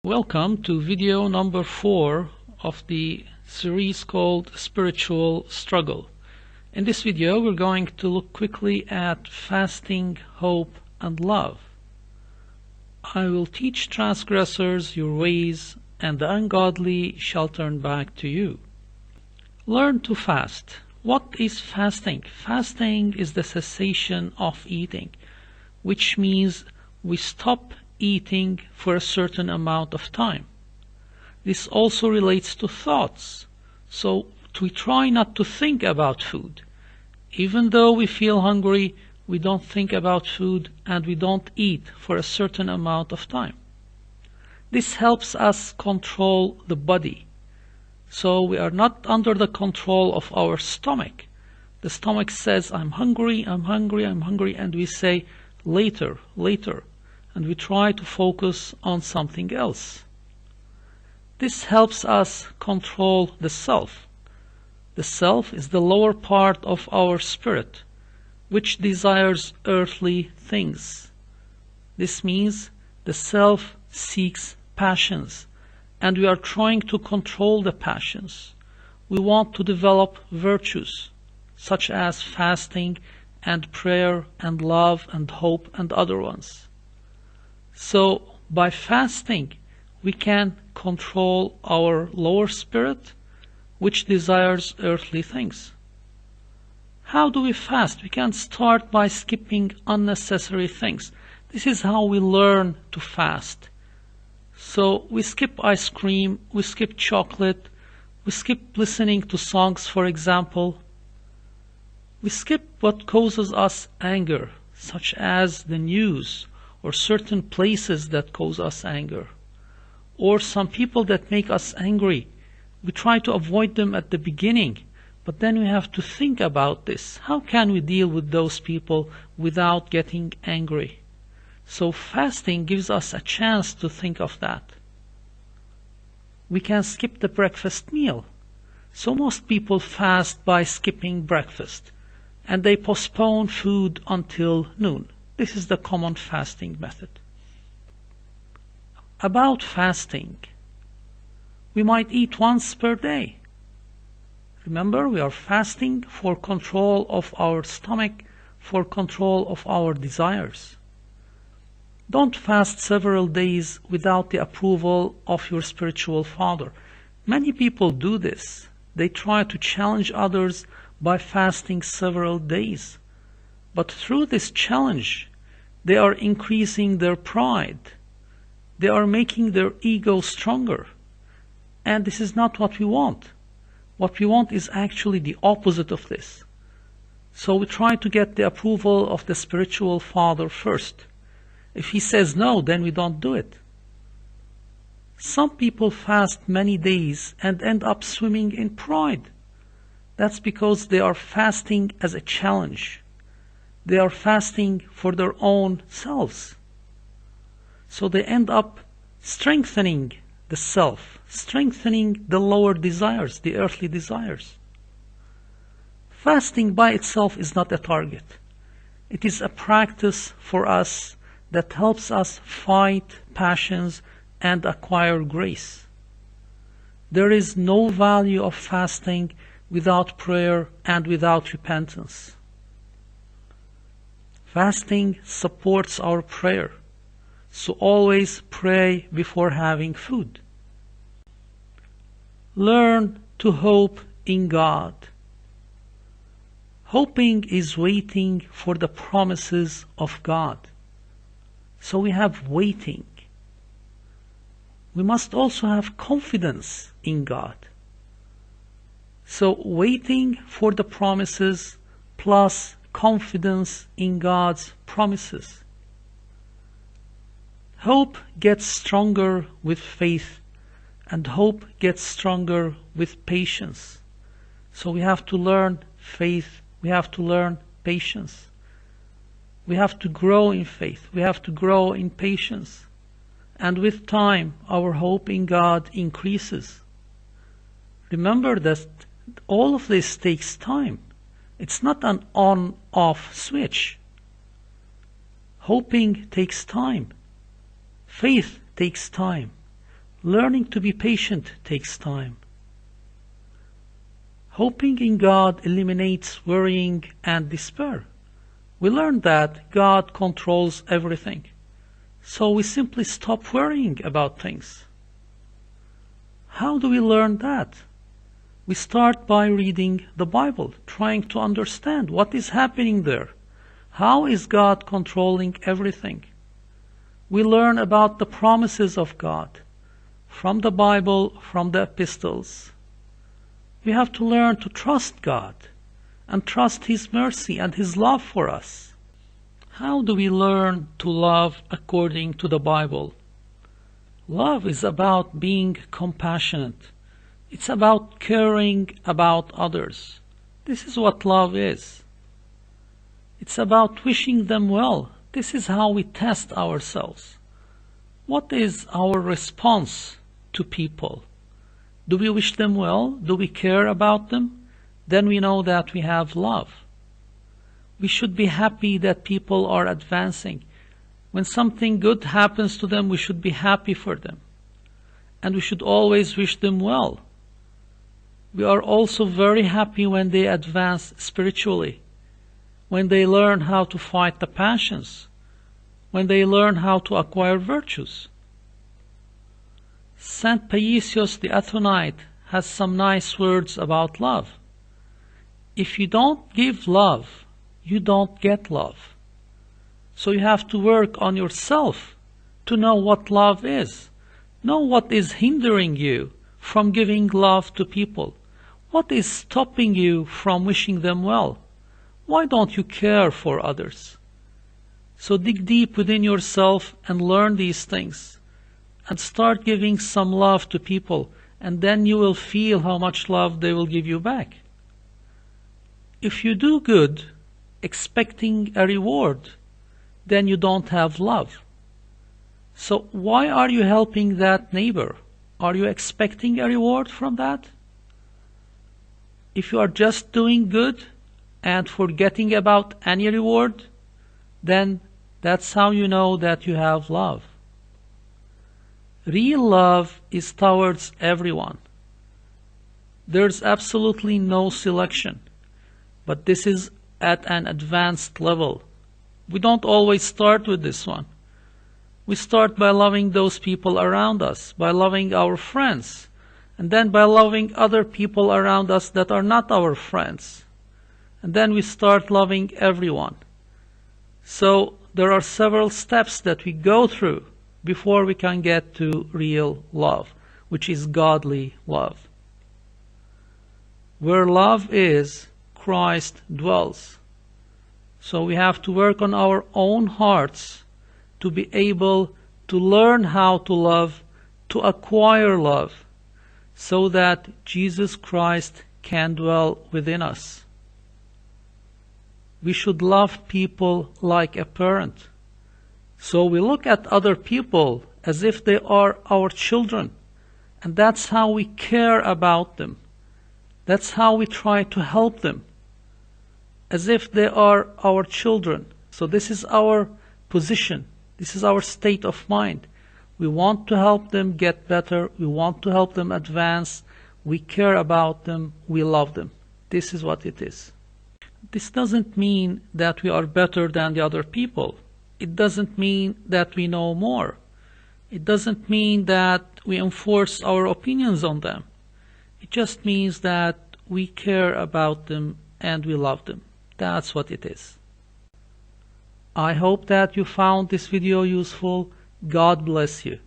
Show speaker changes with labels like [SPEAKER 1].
[SPEAKER 1] Welcome to video number 4 of the series called Spiritual Struggle. In this video we're going to look quickly at fasting, hope, and love. I will teach transgressors your ways, and the ungodly shall turn back to you. Learn to fast. What is fasting? Fasting is the cessation of eating, which means we stop eating for a certain amount of time. This also relates to thoughts. So we try not to think about food. Even though we feel hungry, we don't think about food and we don't eat for a certain amount of time. This helps us control the body. So we are not under the control of our stomach. The stomach says, I'm hungry, I'm hungry, I'm hungry, and we say, later, later. And we try to focus on something else. This helps us control the self. The self is the lower part of our spirit, which desires earthly things. This means the self seeks passions, and we are trying to control the passions. We want to develop virtues, such as fasting and prayer and love and hope and other ones. So by fasting, we can control our lower spirit, which desires earthly things. How do we fast? We can start by skipping unnecessary things. This is how we learn to fast. So we skip ice cream, we skip chocolate, we skip listening to songs, for example. We skip what causes us anger, such as the news or certain places that cause us anger, or some people that make us angry. We try to avoid them at the beginning, but then we have to think about this. How can we deal with those people without getting angry? So fasting gives us a chance to think of that. We can skip the breakfast meal. So most people fast by skipping breakfast, and they postpone food until noon. This is the common fasting method. About fasting, we might eat once per day. Remember, we are fasting for control of our stomach, for control of our desires. Don't fast several days without the approval of your spiritual father. Many people do this. They try to challenge others by fasting several days. But through this challenge, they are increasing their pride. They are making their ego stronger. And this is not what we want. What we want is actually the opposite of this. So we try to get the approval of the spiritual father first. If he says no, then we don't do it. Some people fast many days and end up swimming in pride. That's because they are fasting as a challenge. They are fasting for their own selves. So they end up strengthening the self, strengthening the lower desires, the earthly desires. Fasting by itself is not a target. It is a practice for us that helps us fight passions and acquire grace. There is no value of fasting without prayer and without repentance. Fasting supports our prayer, so always pray before having food. Learn to hope in God. Hoping is waiting for the promises of God. So we have waiting. We must also have confidence in God. So waiting for the promises plus confidence in God's promises. Hope gets stronger with faith, and hope gets stronger with patience. So we have to learn faith, we have to learn patience. We have to grow in faith, we have to grow in patience. And with time, our hope in God increases. Remember that all of this takes time. It's not an on-off switch. Hoping takes time. Faith takes time. Learning to be patient takes time. Hoping in God eliminates worrying and despair. We learn that God controls everything, so we simply stop worrying about things. How do we learn that? We start by reading the Bible, trying to understand what is happening there. How is God controlling everything? We learn about the promises of God from the Bible, from the epistles. We have to learn to trust God and trust His mercy and His love for us. How do we learn to love according to the Bible? Love is about being compassionate. It's about caring about others. This is what love is. It's about wishing them well. This is how we test ourselves. What is our response to people? Do we wish them well? Do we care about them? Then we know that we have love. We should be happy that people are advancing. When something good happens to them, we should be happy for them. And we should always wish them well. We are also very happy when they advance spiritually, when they learn how to fight the passions, when they learn how to acquire virtues. Saint Paisios the Athonite has some nice words about love. If you don't give love, you don't get love. So you have to work on yourself to know what love is. Know what is hindering you from giving love to people. What is stopping you from wishing them well? Why don't you care for others? So dig deep within yourself and learn these things. And start giving some love to people, and then you will feel how much love they will give you back. If you do good, expecting a reward, then you don't have love. So why are you helping that neighbor? Are you expecting a reward from that? If you are just doing good and forgetting about any reward, then that's how you know that you have love. Real love is towards everyone. There's absolutely no selection, but this is at an advanced level. We don't always start with this one. We start by loving those people around us, by loving our friends, and then by loving other people around us that are not our friends. And then we start loving everyone. So there are several steps that we go through before we can get to real love, which is godly love. Where love is, Christ dwells. So we have to work on our own hearts to be able to learn how to love, to acquire love, so that Jesus Christ can dwell within us. We should love people like a parent. So we look at other people as if they are our children, and that's how we care about them. That's how we try to help them, as if they are our children. So this is our position. This is our state of mind. We want to help them get better. We want to help them advance. We care about them. We love them. This is what it is. This doesn't mean that we are better than the other people. It doesn't mean that we know more. It doesn't mean that we enforce our opinions on them. It just means that we care about them and we love them. That's what it is. I hope that you found this video useful. God bless you.